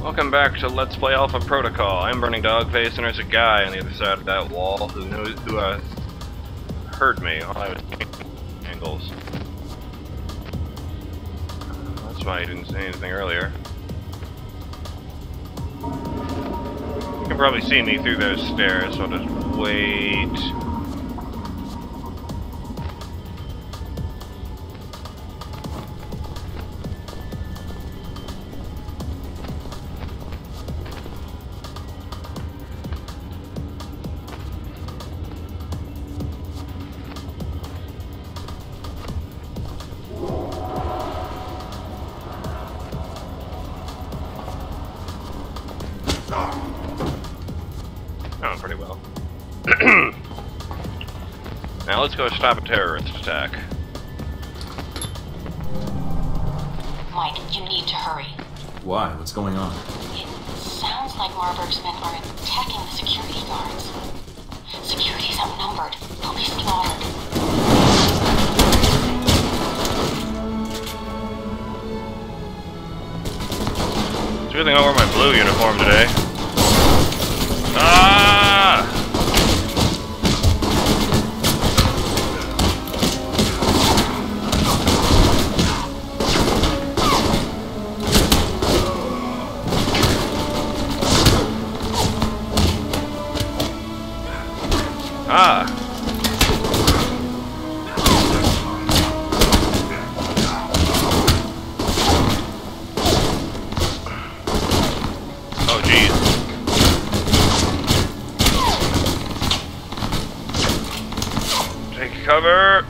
Welcome back to Let's Play Alpha Protocol. I'm BurningDogFace, and there's a guy on the other side of that wall who heard me while I was taking angles. That's why he didn't say anything earlier. You can probably see me through those stairs, so I'll just wait. Oh, pretty well. Now let's go stop a terrorist attack. Mike, you need to hurry. Why? What's going on? It sounds like Marburg's men are attacking the security guards. Security's outnumbered. They'll be slaughtered. It's a good thing I wore my blue uniform today. Ah! Ah! Oh, geez. Take cover!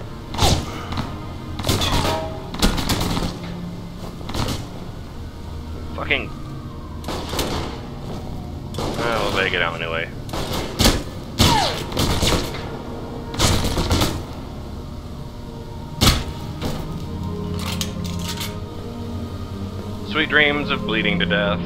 Fucking... Well, they get out anyway. Sweet dreams of bleeding to death.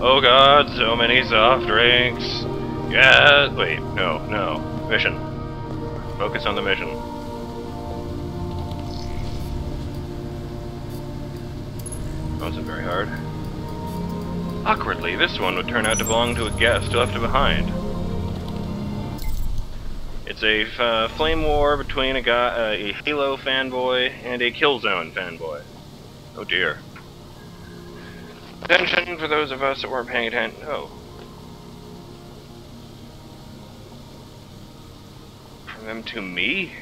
Oh god, so many soft drinks. Yeah, wait, no. Mission. Focus on the mission. That wasn't very hard. Awkwardly, this one would turn out to belong to a guest who left it behind. It's a flame war between a Halo fanboy and a Killzone fanboy. Oh dear. Attention for those of us that weren't paying attention. Oh. From them to me?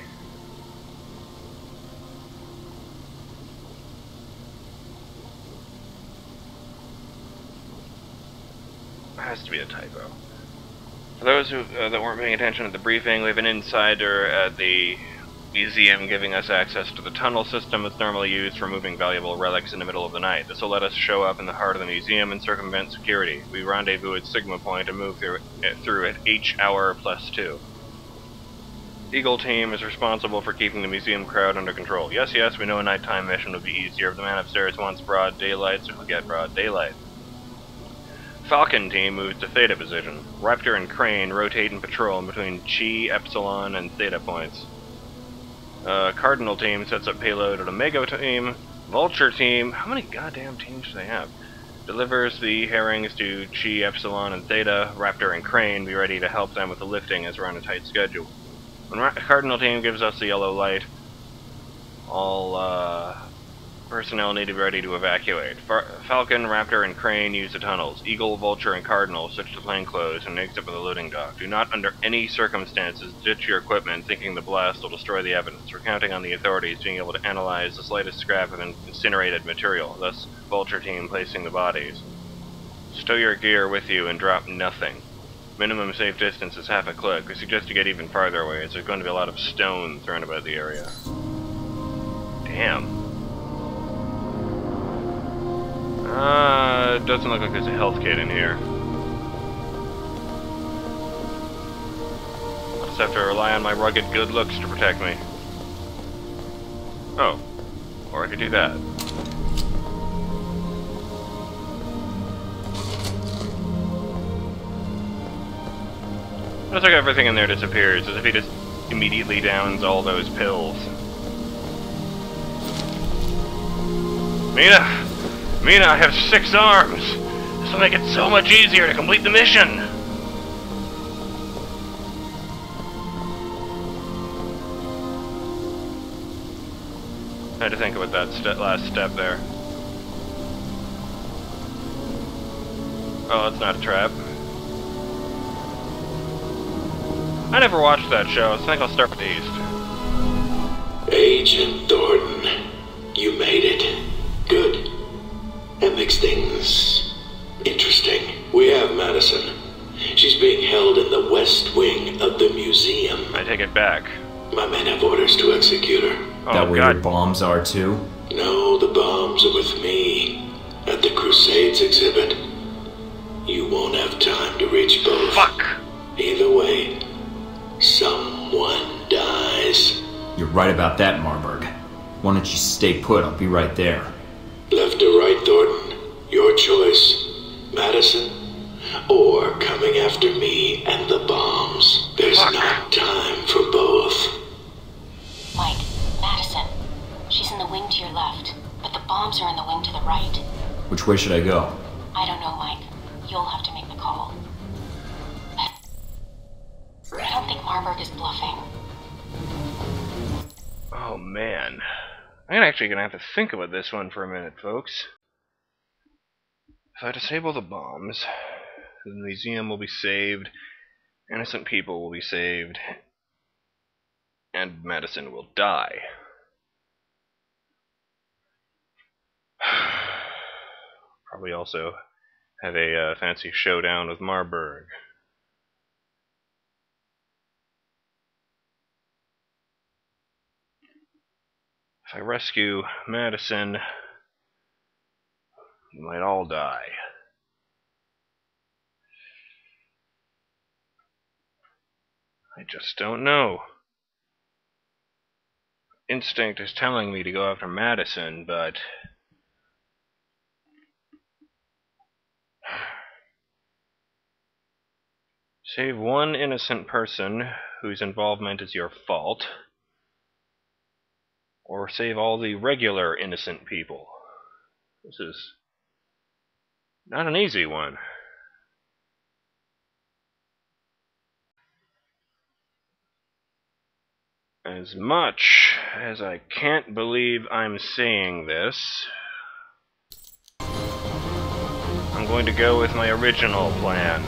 Has to be a typo. For those who that weren't paying attention at the briefing, we have an insider at the museum giving us access to the tunnel system that's normally used for moving valuable relics in the middle of the night. This will let us show up in the heart of the museum and circumvent security. We rendezvous at Sigma Point and move through at H-hour +2. Eagle Team is responsible for keeping the museum crowd under control. Yes, we know a nighttime mission would be easier if the man upstairs wants broad daylight, so we'll get broad daylight. Falcon Team moves to Theta position. Raptor and Crane rotate and patrol in between Chi, Epsilon, and Theta points. Cardinal Team sets up payload at Omega Team. Vulture Team, how many goddamn teams do they have? Delivers the herrings to Chi, Epsilon, and Theta. Raptor and Crane be ready to help them with the lifting as we're on a tight schedule. When Cardinal Team gives us the yellow light, all personnel need to be ready to evacuate. Falcon, Raptor, and Crane use the tunnels. Eagle, Vulture, and Cardinal switch to plainclothes and exit with the loading dock. Do not, under any circumstances, ditch your equipment thinking the blast will destroy the evidence. We're counting on the authorities being able to analyze the slightest scrap of incinerated material, thus Vulture Team placing the bodies. Stow your gear with you and drop nothing. Minimum safe distance is half a click. We suggest you get even farther away, as there's going to be a lot of stone thrown about the area. Damn. It doesn't look like there's a health kit in here. I'll just have to rely on my rugged good looks to protect me. Oh. Or I could do that. Looks like everything in there disappears, as if he just immediately downs all those pills. Mina! Mina, I have 6 arms! This will make it so much easier to complete the mission! I had to think about that last step there. Oh, that's not a trap. I never watched that show, so I think I'll start with the East. Agent Thorton, you made it. Good. That makes things interesting. We have Madison. She's being held in the west wing of the museum. I take it back. My men have orders to execute her. Oh, That where God. your bombs are too? No, the bombs are with me at the Crusades exhibit. You won't have time to reach both. Fuck! Either way, someone dies. You're right about that, Marburg. Why don't you stay put? I'll be right there. Left or right, Thornton? Your choice. Madison, or coming after me and the bombs. There's Fuck. not time for both. Mike, Madison. She's in the wing to your left, but the bombs are in the wing to the right. Which way should I go? I don't know, Mike. You'll have to make the call. I don't think Marburg is bluffing. Oh, man. I'm actually gonna have to think about this one for a minute, folks. If I disable the bombs, the museum will be saved, innocent people will be saved, and Madison will die. Probably also have a fancy showdown with Marburg. If I rescue Madison, we might all die. I just don't know. Instinct is telling me to go after Madison, but save one innocent person whose involvement is your fault, or save all the regular innocent people. This is not an easy one. As much as I can't believe I'm seeing this, I'm going to go with my original plan.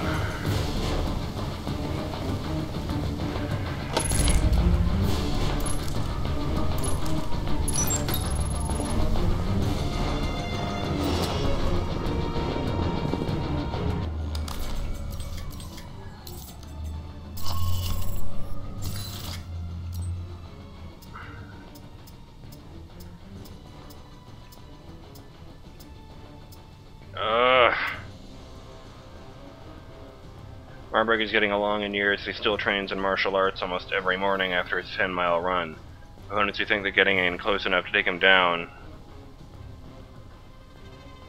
Marburg is getting along in years. He still trains in martial arts almost every morning after his 10-mile run. Opponents who think that getting in close enough to take him down...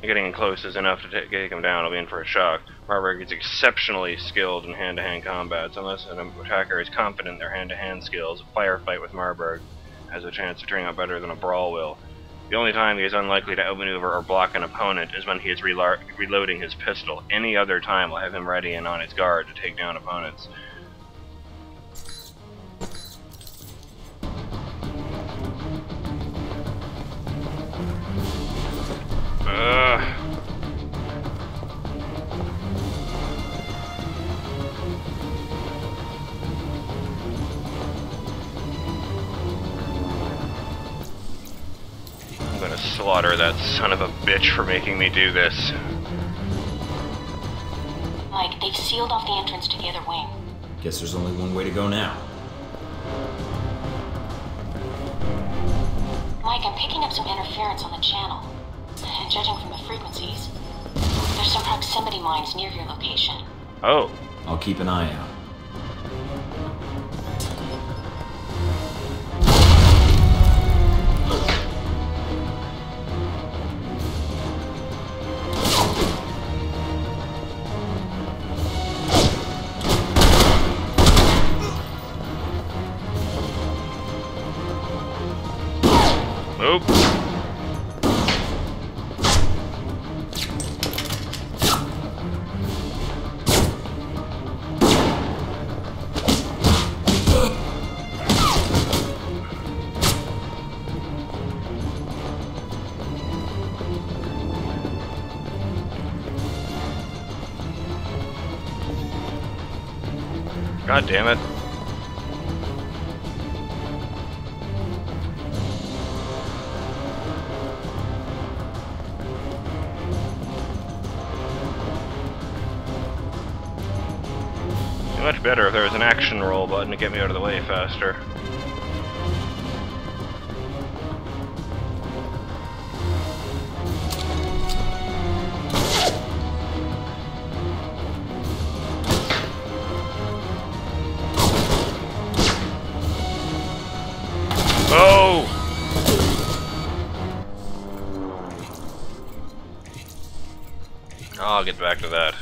Getting in close is enough to take him down will be in for a shock. Marburg is exceptionally skilled in hand-to-hand combats. Unless an attacker is confident in their hand-to-hand skills, a firefight with Marburg has a chance of turning out better than a brawl will. The only time he is unlikely to outmaneuver or block an opponent is when he is reloading his pistol. Any other time will have him ready and on his guard to take down opponents. I'm gonna slaughter that son of a bitch for making me do this. Mike, they've sealed off the entrance to the other wing. Guess there's only one way to go now. Mike, I'm picking up some interference on the channel. And judging from the frequencies, there's some proximity mines near your location. Oh. I'll keep an eye out. Nope. God damn it. Much better if there was an action roll button to get me out of the way faster. Oh! I'll get back to that.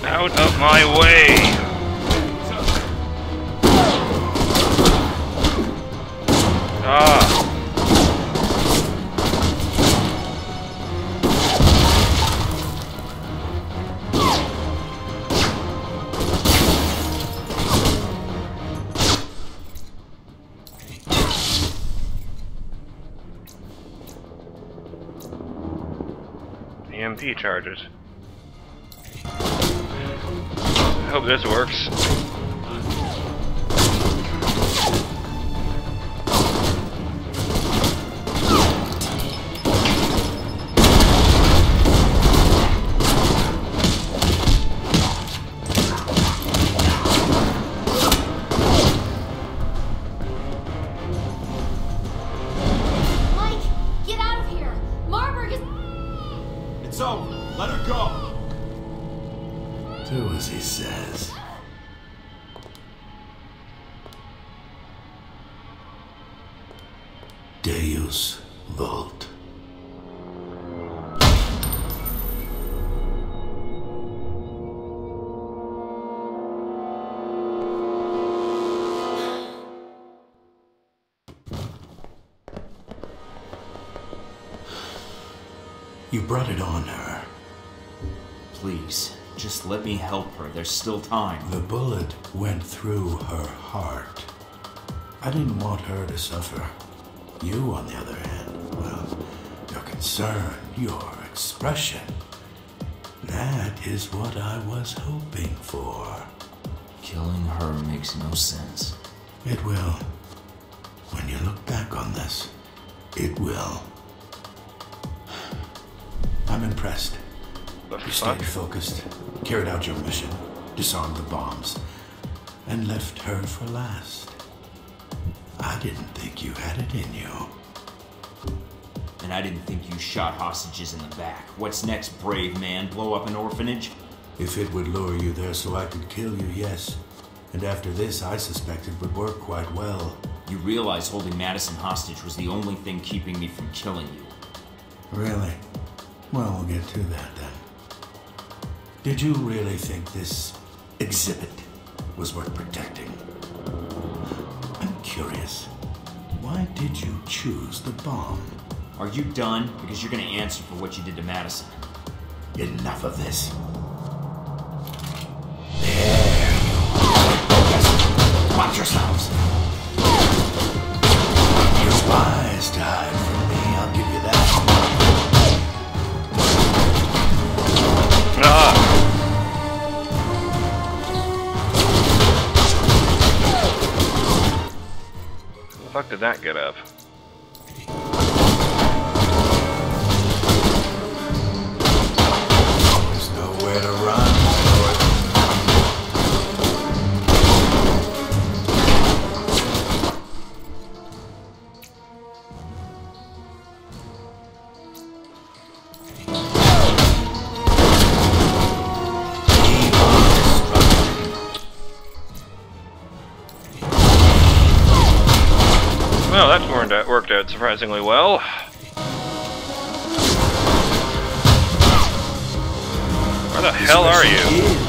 Out of my way! Ah! EMP charges. I hope this works. Mike, get out of here! Marburg is... It's over. Let her go. Do as he says. Deus Vult. You brought it on her. Please, just let me help her. There's still time. The bullet went through her heart. I didn't want her to suffer. You, on the other hand, well, your concern, your expression, that is what I was hoping for. Killing her makes no sense. It will. When you look back on this, it will. I'm impressed. You stayed focused, carried out your mission, disarmed the bombs, and left her for last. I didn't think you had it in you. And I didn't think you shot hostages in the back. What's next, brave man? Blow up an orphanage? If it would lure you there so I could kill you, yes. And after this, I suspect it would work quite well. You realize holding Madison hostage was the only thing keeping me from killing you. Really? Well, we'll get to that then. Did you really think this exhibit was worth protecting? I'm curious. Why did you choose the bomb? Are you done? Because you're gonna answer for what you did to Madison. Enough of this. There you are. Yes. Watch yourselves. You're wise to hide from me, I'll give you that. The fuck did that get up? There's nowhere to run. Well, that's worked out surprisingly well. Where the hell are you?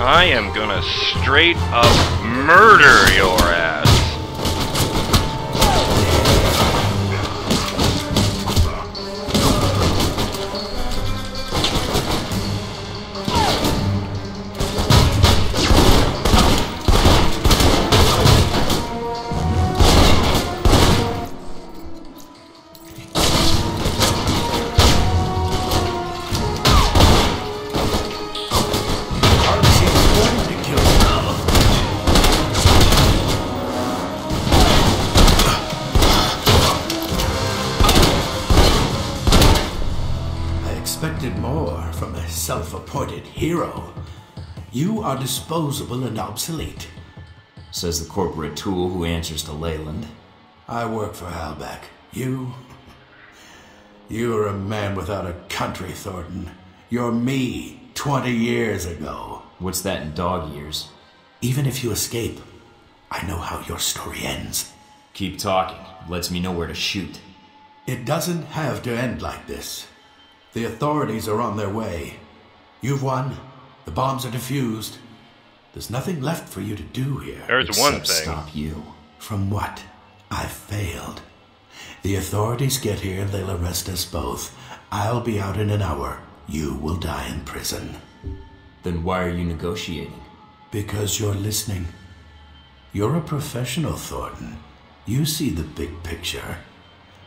I am gonna straight up murder your ass. Self-appointed hero. You are disposable and obsolete. Says the corporate tool who answers to Leyland. I work for Halbeck. You are a man without a country, Thorton. You're me 20 years ago. What's that in dog years? Even if you escape, I know how your story ends. Keep talking. Lets me know where to shoot. It doesn't have to end like this. The authorities are on their way. You've won. The bombs are defused. There's nothing left for you to do here. There's one thing. Stop you. From what? I've failed. The authorities get here, they'll arrest us both. I'll be out in an hour. You will die in prison. Then why are you negotiating? Because you're listening. You're a professional, Thornton. You see the big picture.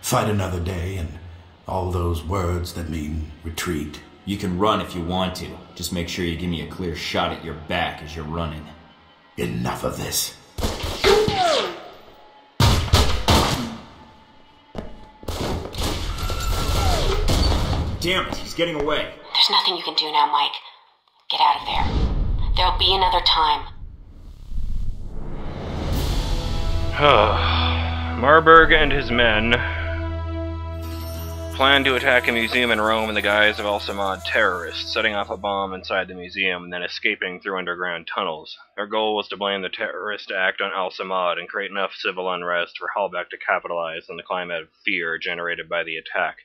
Fight another day and all those words that mean retreat. You can run if you want to. Just make sure you give me a clear shot at your back as you're running. Enough of this. Damn it, he's getting away. There's nothing you can do now, Mike. Get out of there. There'll be another time. Marburg and his men planned to attack a museum in Rome in the guise of Al-Samad terrorists, setting off a bomb inside the museum and then escaping through underground tunnels. Their goal was to blame the terrorist act on Al-Samad and create enough civil unrest for Halbeck to capitalize on the climate of fear generated by the attack.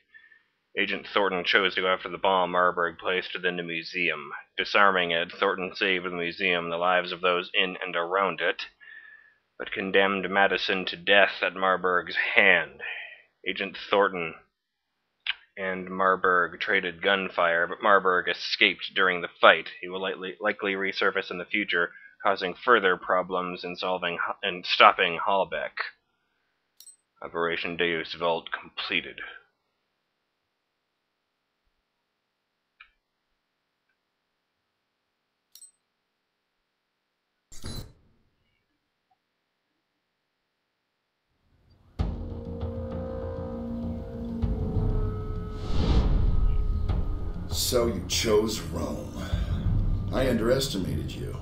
Agent Thornton chose to go after the bomb Marburg placed within the museum. Disarming it, Thornton saved the museum the lives of those in and around it, but condemned Madison to death at Marburg's hand. Agent Thornton and Marburg traded gunfire, but Marburg escaped during the fight. He will likely resurface in the future, causing further problems in stopping Hallbeck. Operation Deus Vult completed. So you chose Rome. I underestimated you.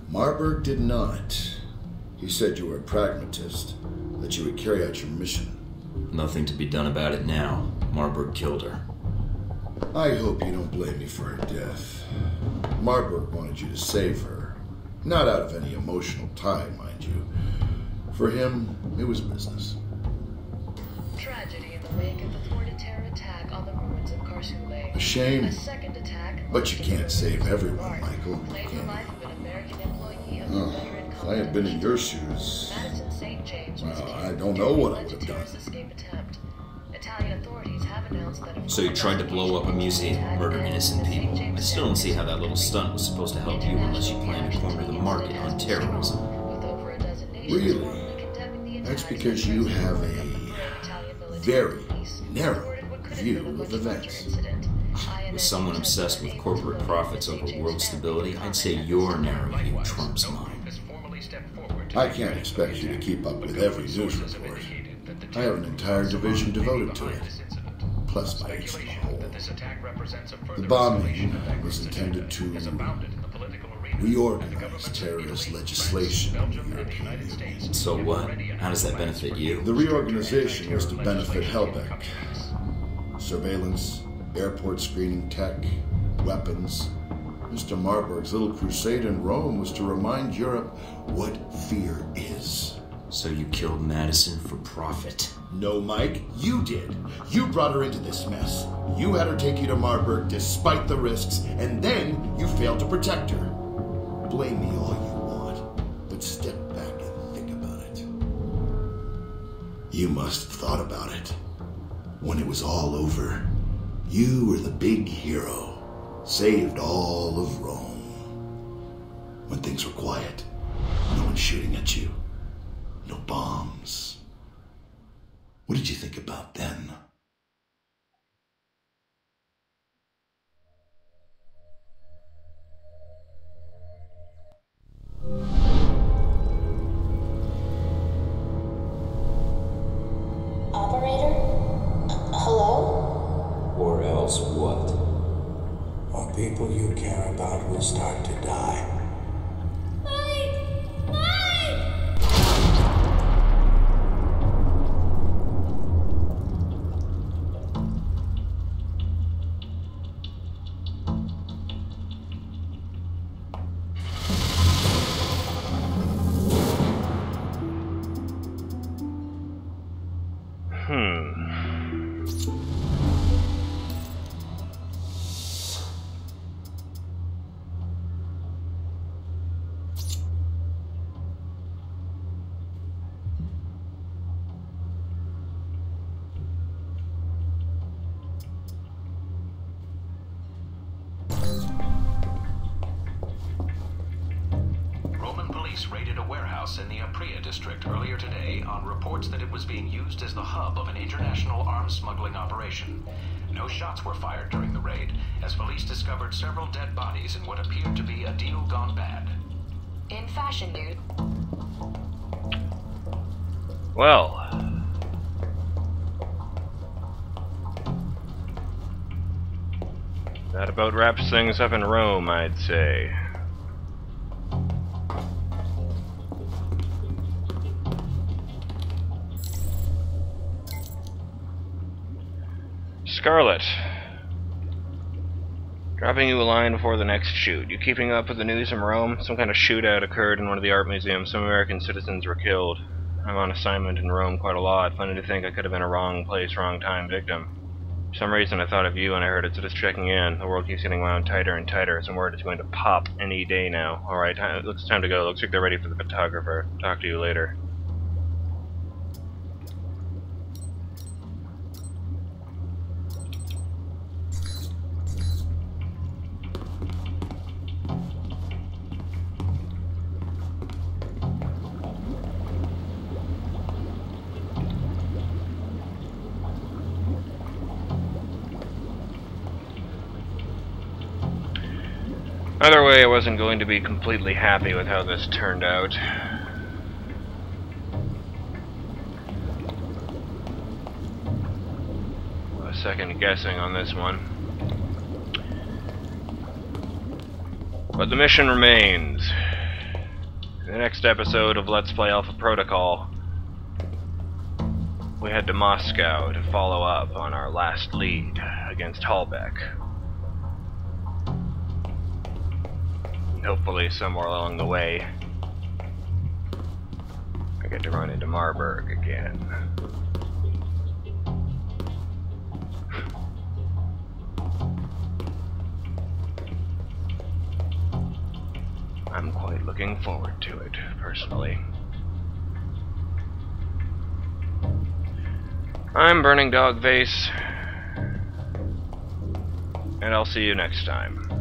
Marburg did not. He said you were a pragmatist, that you would carry out your mission. Nothing to be done about it now. Marburg killed her. I hope you don't blame me for her death. Marburg wanted you to save her. Not out of any emotional tie, mind you. For him, it was business. Tragedy in the wake of the thwarted terror attack on the ruins of Karsule. A shame. A second attack. But you can't save everyone, Michael. Claimed the Can life you? of an American employee of the veteran If I had been in your shoes, Madison St. James was well, killed I don't know what I during would a have done. terrorist escape attempt. Italian authorities have announced that a So you tried to blow up a museum, murder innocent people. I still don't see how that little stunt was supposed to help you unless you plan to corner the market on terrorism. with over a dozen nations Really? formally condemning the That's attacks because and you praising have the a Italian military very police narrow reported what could have view been a of much larger events. incident. With someone obsessed with corporate profits over world stability, I'd say your narrow view trumps mine. I can't expect you to keep up with every news report. I have an entire division devoted to it. Plus my agents on the whole. The bombing was intended to reorganize terrorist legislation in the European Union. So what? How does that benefit you? The reorganization was to benefit Hellbeck. Surveillance, airport screening tech, weapons. Mr. Marburg's little crusade in Rome was to remind Europe what fear is. So you killed Madison for profit. No, Mike, you did. You brought her into this mess. You had her take you to Marburg despite the risks, and then you failed to protect her. Blame me all you want, but step back and think about it. You must have thought about it. When it was all over, you were the big hero. Saved all of Rome. When things were quiet, no one shooting at you. No bombs. What did you think about then? Operator? Hello? Or else what? Or people you care about will start to die. Mike! Mike! Roman police raided a warehouse in the Apria district earlier today on reports that it was being used as the hub of an international arms smuggling operation. No shots were fired during the raid, as police discovered several dead bodies in what appeared to be a deal gone bad. In fashion news. Well, that about wraps things up in Rome, I'd say. Scarlet. Dropping you a line before the next shoot. You keeping up with the news from Rome? Some kind of shootout occurred in one of the art museums. Some American citizens were killed. I'm on assignment in Rome quite a lot. Funny to think I could have been a wrong place, wrong time victim. For some reason I thought of you when I heard it, so just checking in. The world keeps getting wound tighter and tighter. Some word is going to pop any day now. Alright, it's time to go. Looks like they're ready for the photographer. Talk to you later. Either way, I wasn't going to be completely happy with how this turned out. Second guessing on this one. But the mission remains. In the next episode of Let's Play Alpha Protocol, we head to Moscow to follow up on our last lead against Hallbeck. And hopefully somewhere along the way, I get to run into Marburg again. I'm quite looking forward to it, personally. I'm BurningDogFace, and I'll see you next time.